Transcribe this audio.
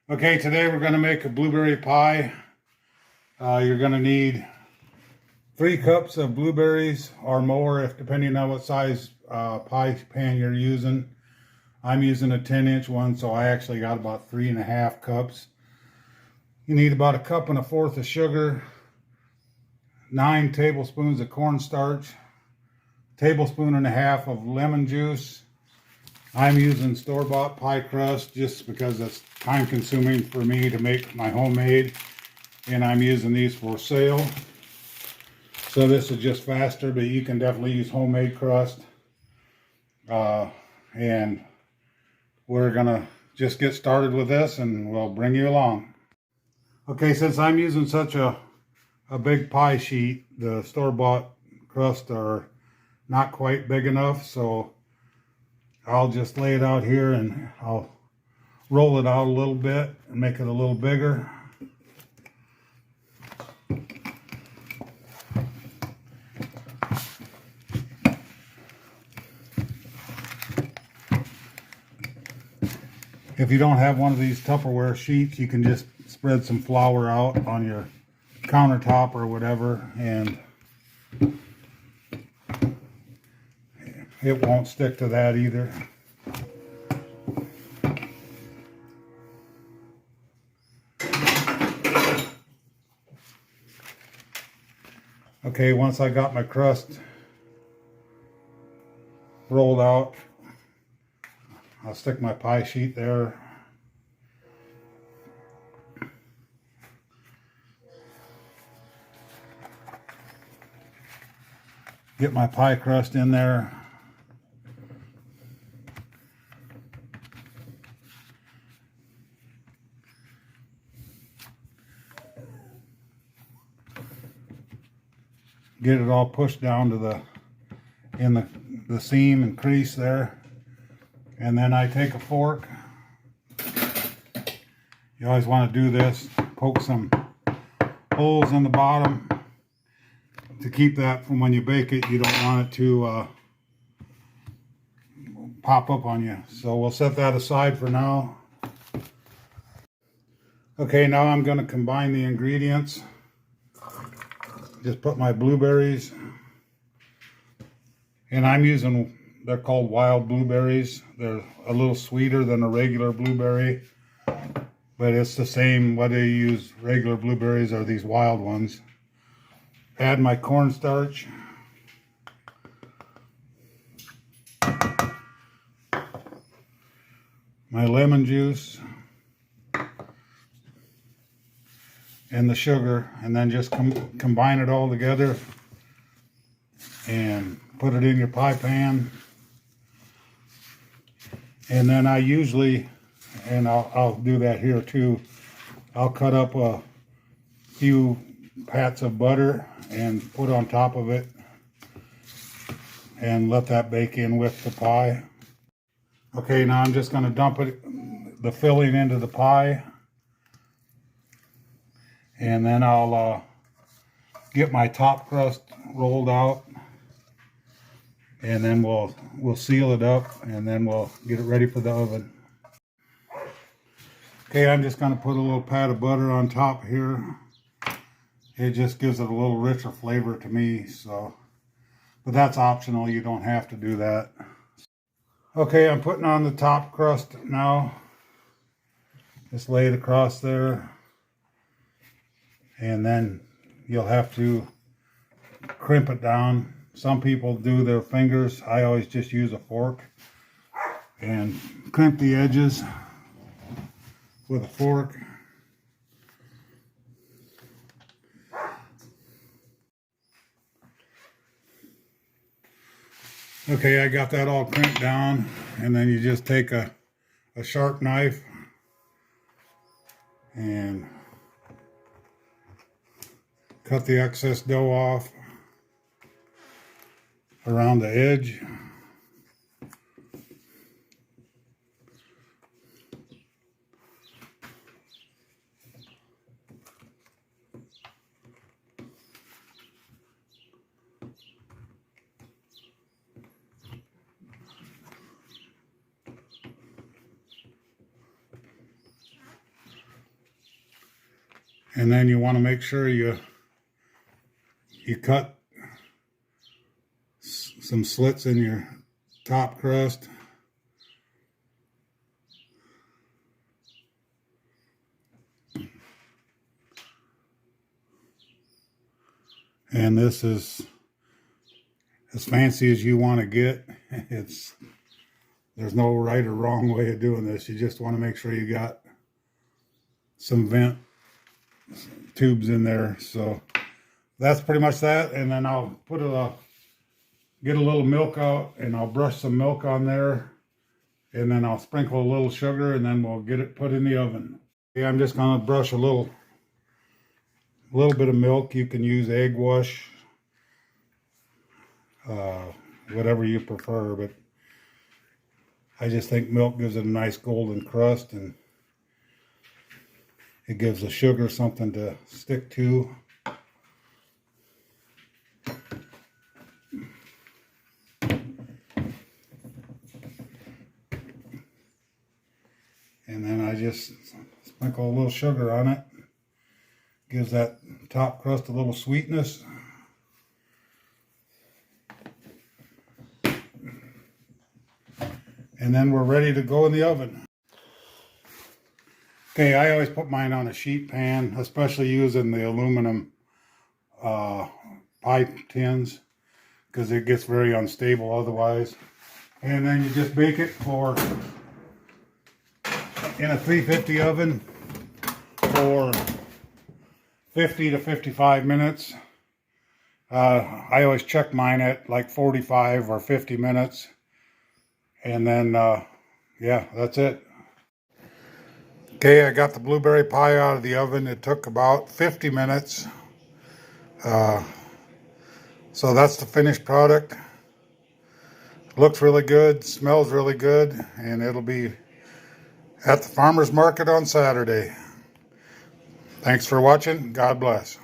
Okay, today we're going to make a blueberry pie. You're going to need 3 cups of blueberries or more, if depending on what size pie pan you're using. I'm using a 10-inch one, so I actually got about 3.5 cups. You need about 1 1/4 cups of sugar, 9 tablespoons of cornstarch, 1.5 tablespoons of lemon juice. I'm using store-bought pie crust just because it's time-consuming for me to make my homemade, and I'm using these for sale. So this is just faster, but you can definitely use homemade crust. And we're gonna just get started with this, and we'll bring you along. Okay, since I'm using such a big pie sheet, the store-bought crusts are not quite big enough, so I'll just lay it out here and I'll roll it out a little bit and make it a little bigger. If you don't have one of these Tupperware sheets, you can just spread some flour out on your countertop or whatever, and it won't stick to that either. Okay, once I got my crust rolled out, I'll stick my pie sheet there. Get my pie crust in there. Get it all pushed down to the seam and crease there. And then I take a fork. You always want to do this, poke some holes in the bottom to keep that from when you bake it. You don't want it to pop up on you. So we'll set that aside for now. Okay, now I'm going to combine the ingredients. Just put my blueberries, and I'm using, they're called wild blueberries. They're a little sweeter than a regular blueberry, but it's the same whether you use regular blueberries or these wild ones. Add my cornstarch. My lemon juice. And the sugar, and then just combine it all together and put it in your pie pan. And then I usually, and I'll do that here too, I'll cut up a few pats of butter and put on top of it and let that bake in with the pie. Okay, now I'm just going to dump the filling into the pie. And then I'll get my top crust rolled out, and then we'll seal it up, and then we'll get it ready for the oven. Okay, I'm just going to put a little pat of butter on top here. It just gives it a little richer flavor to me, so, but that's optional. You don't have to do that. Okay, I'm putting on the top crust now. Just lay it across there. And then you'll have to crimp it down. Some people do their fingers. I always just use a fork and crimp the edges with a fork. Okay, I got that all crimped down, and then you just take a sharp knife and cut the excess dough off around the edge. And then you want to make sure you cut some slits in your top crust. And this is as fancy as you want to get. There's no right or wrong way of doing this. You just want to make sure you got some vent tubes in there. So that's pretty much that. And then I'll get a little milk out, and I'll brush some milk on there, and then I'll sprinkle a little sugar, and then we'll get it put in the oven. Okay, I'm just gonna brush a little bit of milk. You can use egg wash, whatever you prefer, but I just think milk gives it a nice golden crust, and it gives the sugar something to stick to. And then I just sprinkle a little sugar on it. Gives that top crust a little sweetness. And then we're ready to go in the oven. Okay, I always put mine on a sheet pan, especially using the aluminum pie tins, because it gets very unstable otherwise. And then you just bake it in a 350 oven for 50 to 55 minutes. I always check mine at like 45 or 50 minutes. And then, yeah, that's it. Okay, I got the blueberry pie out of the oven. It took about 50 minutes. So that's the finished product. Looks really good, smells really good, and it'll be at the farmer's market on Saturday. Thanks for watching. God bless.